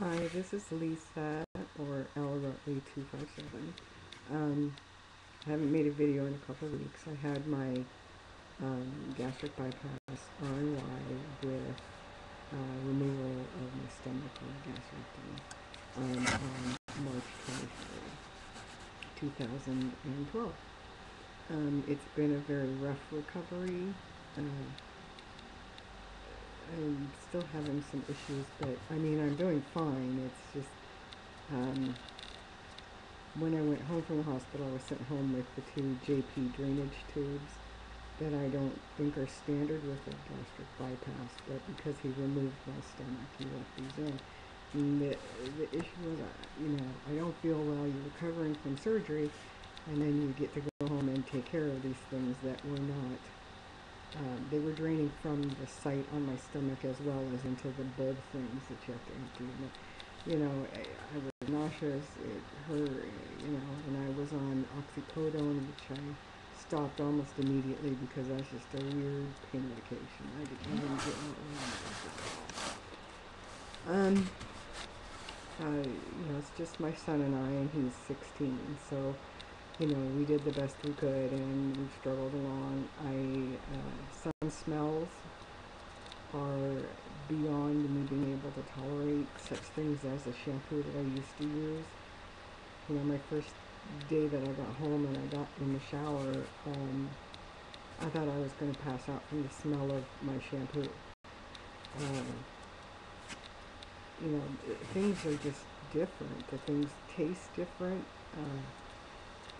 Hi, this is Lisa, or L Rutley 257. I haven't made a video in a couple of weeks. I had my gastric bypass RNY with removal of my stomach or gastrectomy on March 23rd, 2012. It's been a very rough recovery. I'm still having some issues, but I mean, I'm doing fine. It's just um, when I went home from the hospital, I was sent home with the two JP drainage tubes that I don't think are standard with a gastric bypass, but because he removed my stomach, he left these in. And the issue was, I don't feel well. You're recovering from surgery, and then you get to go home and take care of these things that were not. They were draining from the site on my stomach as well as into the bulb things that you have to empty. I was nauseous, it hurt, and I was on oxycodone, which I stopped almost immediately because that's just a weird pain medication. I didn't even get on it's just my son and I, and he's 16, so we did the best we could, and we struggled along. Some smells are beyond me being able to tolerate, such things as the shampoo that I used to use. My first day that I got home and I got in the shower, I thought I was going to pass out from the smell of my shampoo. Things are just different. The things taste different.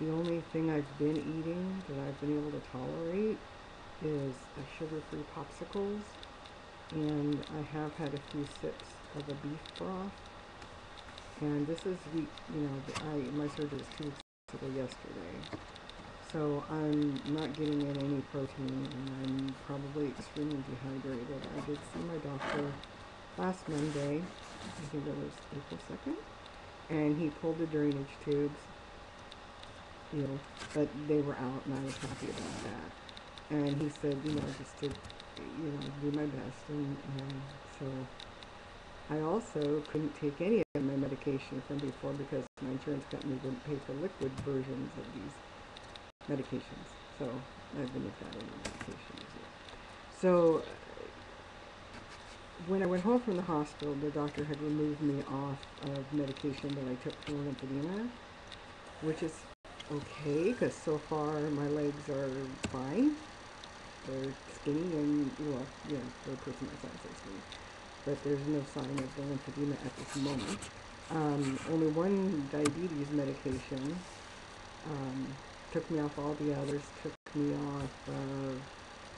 The only thing I've been eating that I've been able to tolerate is sugar-free popsicles, and I have had a few sips of a beef broth. And this is my surgery was 2 weeks ago yesterday, so I'm not getting in any protein, and I'm probably extremely dehydrated. I did see my doctor last Monday, I think it was April 2nd, and he pulled the drainage tubes. But they were out, and I was happy about that. And he said, just to, do my best. And so I also couldn't take any of my medication from before because my insurance company wouldn't pay for liquid versions of these medications. So I've been without any medication as yet. So when I went home from the hospital, the doctor had removed me off of medication that I took for lymphedema, which is okay, because so far my legs are fine. They're skinny and, for a person my size, they're skinny. But there's no sign of the lymphedema at this moment. Only one diabetes medication took me off all the others, took me off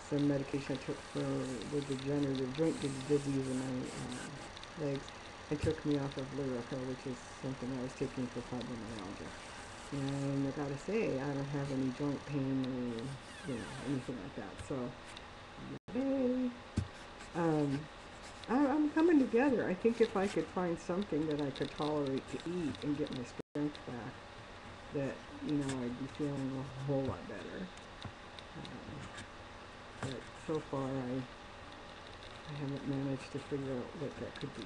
some medication I took for the degenerative joint disease in my legs, and took me off of Lyrica, which is something I was taking for fibromyalgia. And I gotta say, I don't have any joint pain or, anything like that. So, yay! I'm coming together. I think if I could find something that I could tolerate to eat and get my strength back, that, I'd be feeling a whole lot better. But so far, I haven't managed to figure out what that could be.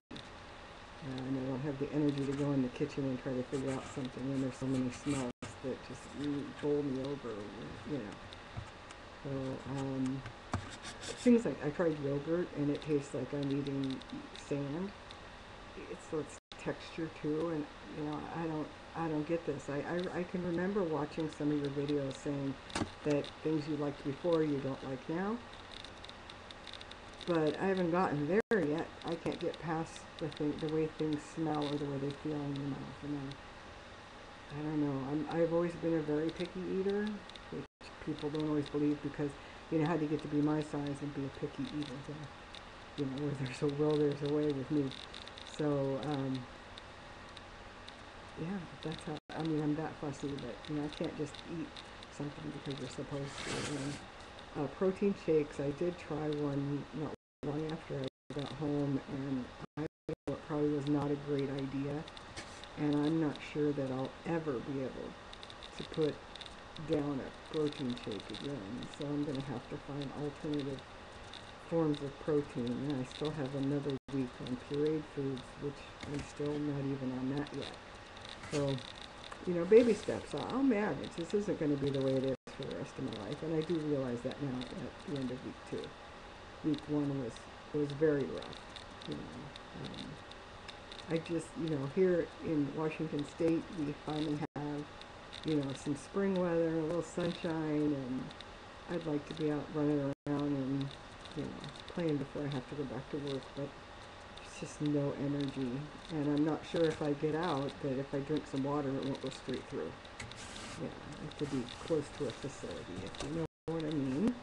And I don't have the energy to go in the kitchen and try to figure out something when there's so many smells that just bowl me over, So, things like, I tried yogurt, and it tastes like I'm eating sand. It's texture too, and, I don't get this. I can remember watching some of your videos saying that things you liked before you don't like now. But I haven't gotten there yet. I can't get past the way things smell or the way they feel in your mouth. And then, I don't know. I've always been a very picky eater, which people don't always believe because, how do you get to be my size and be a picky eater? Where there's a will, there's a way with me. So, that's how, I'm that fussy that, I can't just eat something because you're supposed to. And, protein shakes, I did try one not long after I got home, and I thought it probably was not a great idea, and I'm not sure that I'll ever be able to put down a protein shake again, so I'm going to have to find alternative forms of protein, and I still have another week on pureed foods, which I'm still not even on that yet. So, you know, baby steps. I'll manage. This isn't going to be the way it is for the rest of my life, and I do realize that now at the end of week 2. Week 1 was very rough. You know, I just, you know, here in Washington State, we finally have, you know, some spring weather, a little sunshine, and I'd like to be out running around and, you know, playing before I have to go back to work, but there's just no energy, and I'm not sure if I get out that if I drink some water, it won't go straight through. Yeah, I have to be close to a facility, if you know what I mean.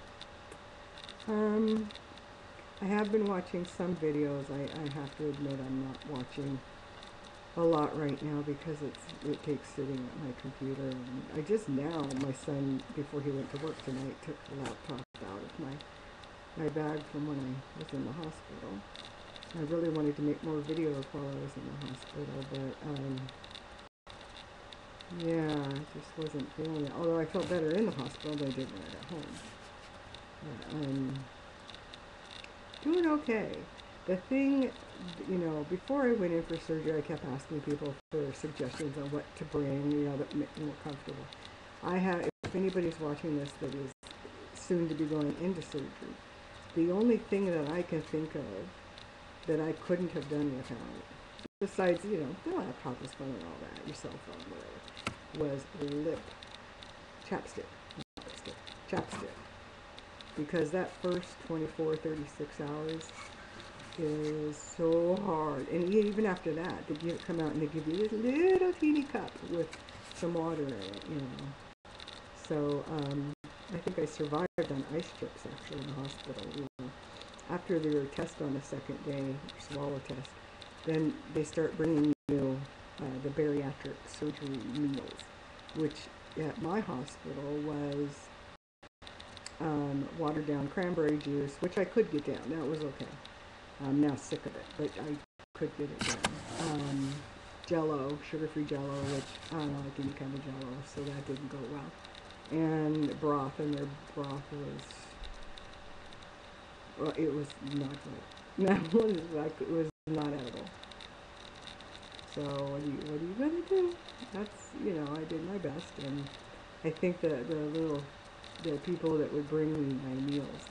I have been watching some videos. I have to admit I'm not watching a lot right now because it takes sitting at my computer. And I just now, my son, before he went to work tonight, took the laptop out of my bag from when I was in the hospital. I really wanted to make more videos while I was in the hospital, but yeah, I just wasn't feeling it. Although I felt better in the hospital than I did when I got home. Yeah, doing okay. The thing, you know, before I went in for surgery, I kept asking people for suggestions on what to bring, you know, that make me more comfortable. I have, if anybody's watching this that is soon to be going into surgery, the only thing that I can think of that I couldn't have done without, besides, you know, the laptop is fun and all that, your cell phone, whatever, was lip chapstick, not lipstick, chapstick. Because that first 24, 36 hours is so hard. And even after that, they come out and they give you this little teeny cup with some water in it, you know. So I think I survived on ice strips actually in the hospital. You know. After their test on the second day, swallow test, then they start bringing you the bariatric surgery meals, which at my hospital was watered down cranberry juice, which I could get down. That was okay. I'm now sick of it, but I could get it down. Jello, sugar-free Jello, which I don't like any kind of Jello, so that didn't go well. And broth, and their broth was, well, it was not good. That was like, it was not edible. So what are you gonna do? That's, you know, I did my best, and I think that the people that would bring me my meals,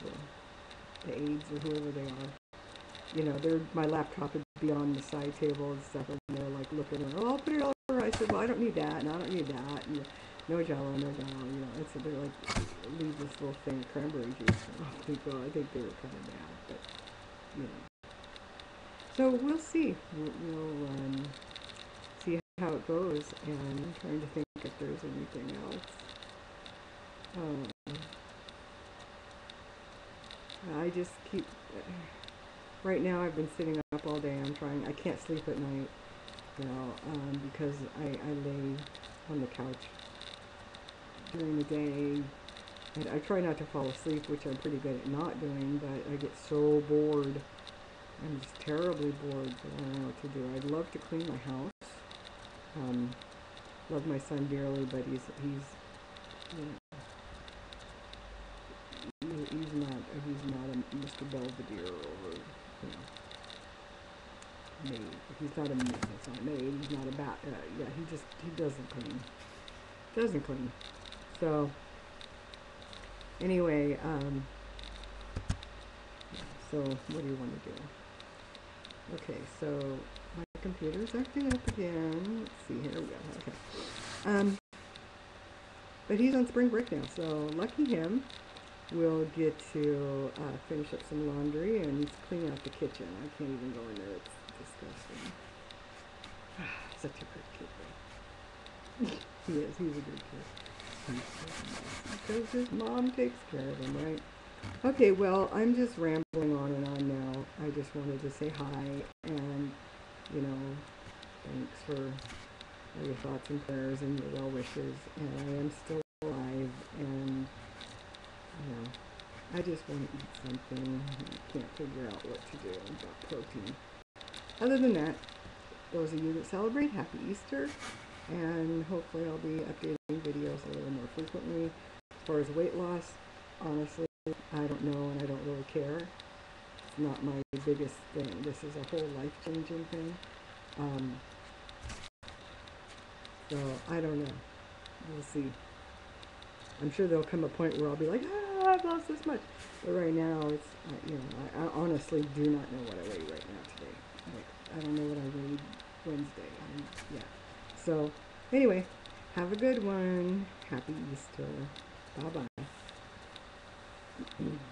the aides or whoever they are, you know, my laptop would be on the side table and stuff, and they're like looking at, oh, I'll put it over. I said, well, I don't need that, and I don't need that, and no Jello, no Jello, you know. And so they're like, leave this little thing of cranberry juice. I think they were kind of mad, but, you know. So we'll see. We'll see how it goes, and I'm trying to think if there's anything else. I just keep, right now I've been sitting up all day. I can't sleep at night, you know, because I lay on the couch during the day, and I try not to fall asleep, which I'm pretty good at not doing, but I get so bored. I'm just terribly bored, so I don't know what to do. I'd love to clean my house. Love my son dearly, but he's you know, he's not a Mr. Belvedere or, you know, maid. He's not a maid. It's not a maid. He's not a bat. Yeah, he doesn't clean. Doesn't clean. So anyway, so what do you want to do? Okay, so my computer's acting up again. Let's see, here we go. Okay. But he's on spring break now, so lucky him. We'll get to finish up some laundry, and he's cleaning out the kitchen. I can't even go in there. It's disgusting. Such a good kid, though. He is. He's a good kid. Because his mom takes care of him, right? Okay, well, I'm just rambling on and on now. I just wanted to say hi, and, you know, thanks for all your thoughts and prayers and your well wishes. And I am still alive, and, you know, I just want to eat something. I can't figure out what to do about protein. Other than that, those of you that celebrate, happy Easter, and hopefully I'll be updating videos a little more frequently. As far as weight loss, honestly, I don't know, and I don't really care. It's not my biggest thing. This is a whole life-changing thing. Um, so I don't know. We'll see. I'm sure there'll come a point where I'll be like, ah, I've lost this much. But right now, it's, I honestly do not know what I weigh right now today. Like, I don't know what I weighed Wednesday. Yeah. So, anyway, have a good one. Happy Easter. Bye bye.